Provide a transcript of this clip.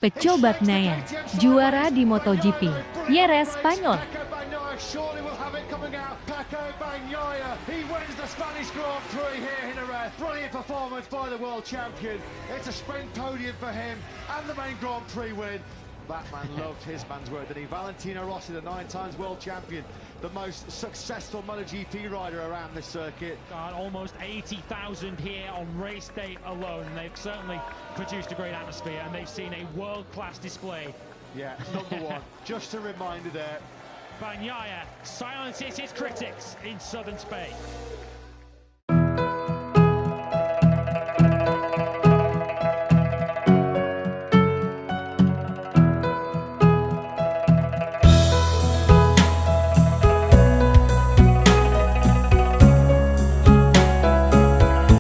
Peco Bagnaia, juara di Motogp, Jerez, Spanyol. Surely will have it coming out. Bagnaia, he wins the Spanish Grand Prix here in Jerez. Brilliant performance by the world champion. It's a sprint podium for him and the main Grand Prix win. That man loved his man's work, didn't he? Valentino Rossi, the 9 times world champion, the most successful Motogp rider around this circuit. God, almost 80,000 here on race day alone. They've certainly produced a great atmosphere and they've seen a world-class display. Yeah, number one. Just a reminder there. Bagnaia silences his critics in southern Spain.